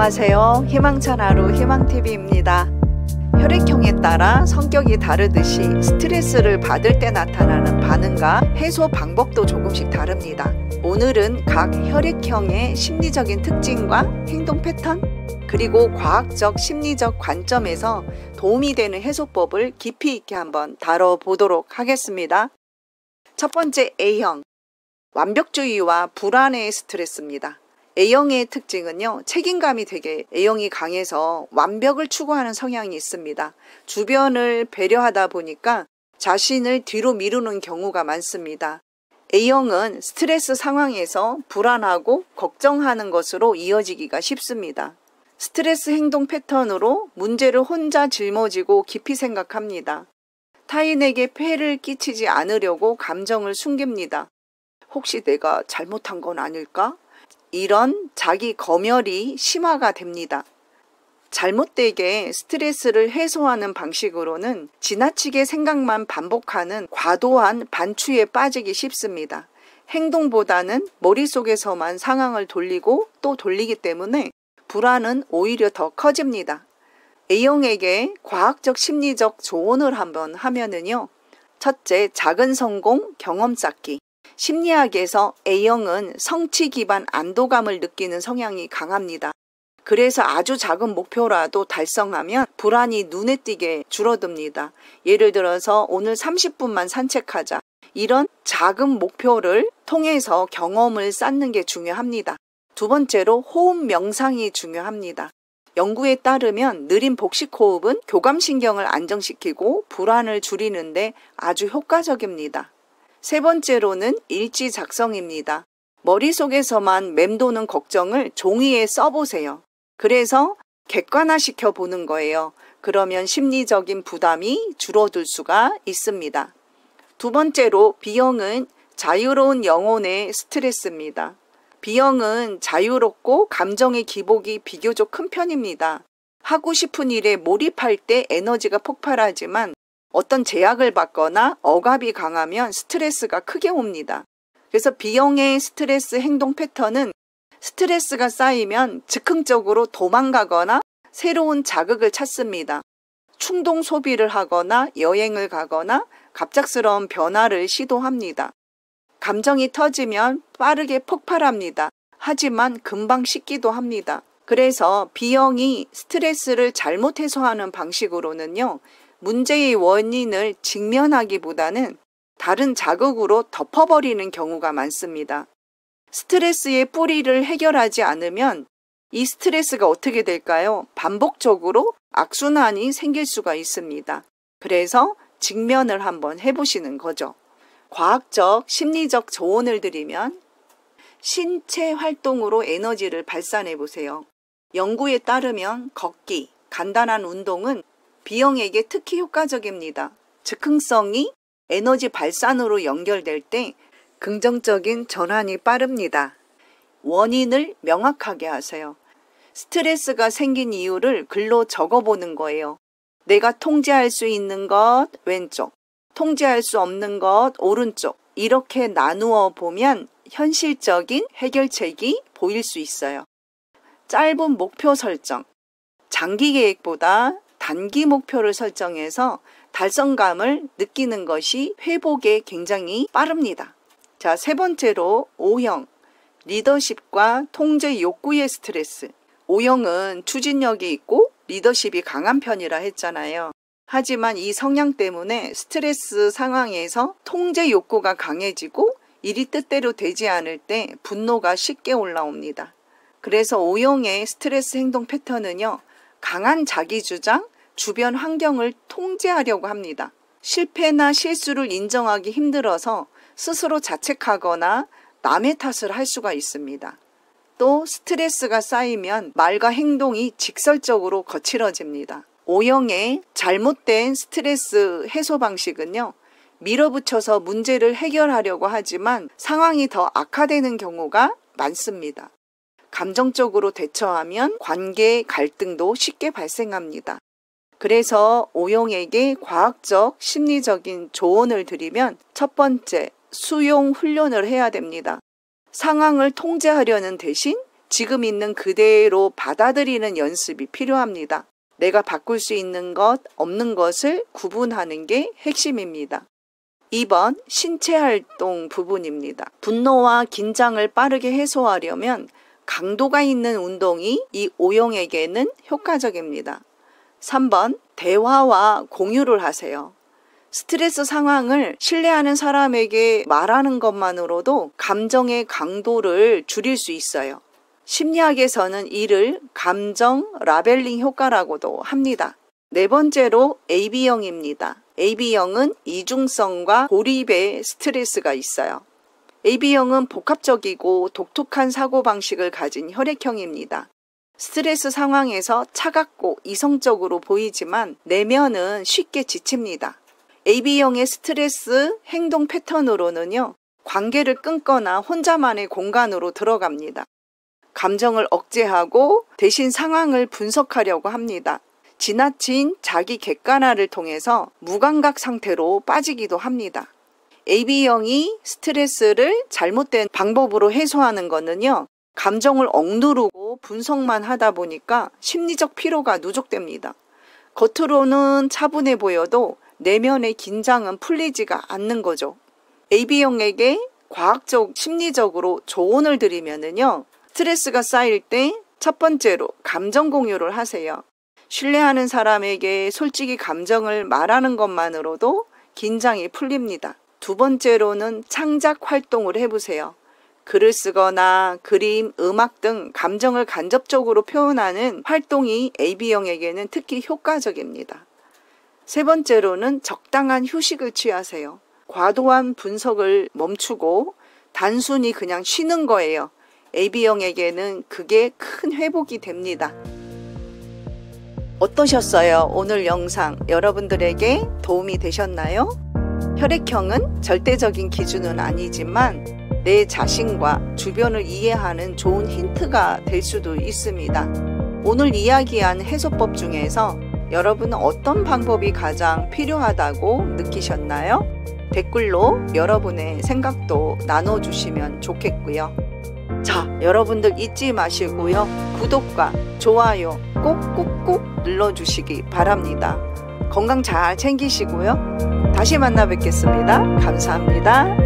안녕하세요. 희망찬 하루 희망TV입니다. 혈액형에 따라 성격이 다르듯이 스트레스를 받을 때 나타나는 반응과 해소 방법도 조금씩 다릅니다. 오늘은 각 혈액형의 심리적인 특징과 행동 패턴, 그리고 과학적 심리적 관점에서 도움이 되는 해소법을 깊이 있게 한번 다뤄보도록 하겠습니다. 첫 번째, A형. 완벽주의와 불안의 스트레스입니다. A형의 특징은요, 책임감이 되게 A형이 강해서 완벽을 추구하는 성향이 있습니다. 주변을 배려하다 보니까 자신을 뒤로 미루는 경우가 많습니다. A형은 스트레스 상황에서 불안하고 걱정하는 것으로 이어지기가 쉽습니다. 스트레스 행동 패턴으로 문제를 혼자 짊어지고 깊이 생각합니다. 타인에게 폐해를 끼치지 않으려고 감정을 숨깁니다. 혹시 내가 잘못한 건 아닐까? 이런 자기 검열이 심화가 됩니다. 잘못되게 스트레스를 해소하는 방식으로는 지나치게 생각만 반복하는 과도한 반추에 빠지기 쉽습니다. 행동보다는 머릿속에서만 상황을 돌리고 또 돌리기 때문에 불안은 오히려 더 커집니다. A형에게 과학적 심리적 조언을 한번 하면은요. 첫째, 작은 성공 경험 쌓기. 심리학에서 A형은 성취 기반 안도감을 느끼는 성향이 강합니다. 그래서 아주 작은 목표라도 달성하면 불안이 눈에 띄게 줄어듭니다. 예를 들어서 오늘 30분만 산책하자. 이런 작은 목표를 통해서 경험을 쌓는 게 중요합니다. 두 번째로 호흡 명상이 중요합니다. 연구에 따르면 느린 복식 호흡은 교감신경을 안정시키고 불안을 줄이는데 아주 효과적입니다. 세 번째로는 일지 작성입니다. 머릿속에서만 맴도는 걱정을 종이에 써보세요. 그래서 객관화시켜 보는 거예요. 그러면 심리적인 부담이 줄어들 수가 있습니다. 두 번째로 B형은 자유로운 영혼의 스트레스입니다. B형은 자유롭고 감정의 기복이 비교적 큰 편입니다. 하고 싶은 일에 몰입할 때 에너지가 폭발하지만 어떤 제약을 받거나 억압이 강하면 스트레스가 크게 옵니다. 그래서 B형의 스트레스 행동 패턴은 스트레스가 쌓이면 즉흥적으로 도망가거나 새로운 자극을 찾습니다. 충동 소비를 하거나 여행을 가거나 갑작스러운 변화를 시도합니다. 감정이 터지면 빠르게 폭발합니다. 하지만 금방 식기도 합니다. 그래서 B형이 스트레스를 잘못 해소하는 방식으로는요. 문제의 원인을 직면하기보다는 다른 자극으로 덮어버리는 경우가 많습니다. 스트레스의 뿌리를 해결하지 않으면 이 스트레스가 어떻게 될까요? 반복적으로 악순환이 생길 수가 있습니다. 그래서 직면을 한번 해보시는 거죠. 과학적, 심리적 조언을 드리면 신체 활동으로 에너지를 발산해 보세요. 연구에 따르면 걷기, 간단한 운동은 B형에게 특히 효과적입니다. 즉흥성이 에너지 발산으로 연결될 때 긍정적인 전환이 빠릅니다. 원인을 명확하게 하세요. 스트레스가 생긴 이유를 글로 적어보는 거예요. 내가 통제할 수 있는 것 왼쪽, 통제할 수 없는 것 오른쪽, 이렇게 나누어 보면 현실적인 해결책이 보일 수 있어요. 짧은 목표 설정, 장기 계획보다 단기 목표를 설정해서 달성감을 느끼는 것이 회복에 굉장히 빠릅니다. 자, 세 번째로 O형, 리더십과 통제 욕구의 스트레스. O형은 추진력이 있고 리더십이 강한 편이라 했잖아요. 하지만 이 성향 때문에 스트레스 상황에서 통제 욕구가 강해지고 일이 뜻대로 되지 않을 때 분노가 쉽게 올라옵니다. 그래서 O형의 스트레스 행동 패턴은요. 강한 자기주장, 주변 환경을 통제하려고 합니다. 실패나 실수를 인정하기 힘들어서 스스로 자책하거나 남의 탓을 할 수가 있습니다. 또 스트레스가 쌓이면 말과 행동이 직설적으로 거칠어집니다. O형의 잘못된 스트레스 해소 방식은요. 밀어붙여서 문제를 해결하려고 하지만 상황이 더 악화되는 경우가 많습니다. 감정적으로 대처하면 관계 갈등도 쉽게 발생합니다. 그래서 O형에게 과학적 심리적인 조언을 드리면 첫 번째, 수용 훈련을 해야 됩니다. 상황을 통제하려는 대신 지금 있는 그대로 받아들이는 연습이 필요합니다. 내가 바꿀 수 있는 것, 없는 것을 구분하는 게 핵심입니다. 2번 신체 활동 부분입니다. 분노와 긴장을 빠르게 해소하려면 강도가 있는 운동이 이 O형에게는 효과적입니다. 3번 대화와 공유를 하세요. 스트레스 상황을 신뢰하는 사람에게 말하는 것만으로도 감정의 강도를 줄일 수 있어요. 심리학에서는 이를 감정 라벨링 효과라고도 합니다. 네 번째로 AB형입니다. AB형은 이중성과 고립의 스트레스가 있어요. AB형은 복합적이고 독특한 사고방식을 가진 혈액형입니다. 스트레스 상황에서 차갑고 이성적으로 보이지만 내면은 쉽게 지칩니다. AB형의 스트레스 행동 패턴으로는요, 관계를 끊거나 혼자만의 공간으로 들어갑니다. 감정을 억제하고 대신 상황을 분석하려고 합니다. 지나친 자기 객관화를 통해서 무감각 상태로 빠지기도 합니다. AB형이 스트레스를 잘못된 방법으로 해소하는 것은요, 감정을 억누르고 분석만 하다 보니까 심리적 피로가 누적됩니다. 겉으로는 차분해 보여도 내면의 긴장은 풀리지가 않는 거죠. AB형에게 과학적, 심리적으로 조언을 드리면은요, 스트레스가 쌓일 때 첫 번째로 감정 공유를 하세요. 신뢰하는 사람에게 솔직히 감정을 말하는 것만으로도 긴장이 풀립니다. 두 번째로는 창작 활동을 해보세요. 글을 쓰거나 그림, 음악 등 감정을 간접적으로 표현하는 활동이 AB형에게는 특히 효과적입니다. 세 번째로는 적당한 휴식을 취하세요. 과도한 분석을 멈추고 단순히 그냥 쉬는 거예요. AB형에게는 그게 큰 회복이 됩니다. 어떠셨어요? 오늘 영상 여러분들에게 도움이 되셨나요? 혈액형은 절대적인 기준은 아니지만 내 자신과 주변을 이해하는 좋은 힌트가 될 수도 있습니다. 오늘 이야기한 해소법 중에서 여러분은 어떤 방법이 가장 필요하다고 느끼셨나요? 댓글로 여러분의 생각도 나눠주시면 좋겠고요. 자, 여러분들 잊지 마시고요. 구독과 좋아요 꼭 눌러주시기 바랍니다. 건강 잘 챙기시고요. 다시 만나 뵙겠습니다. 감사합니다.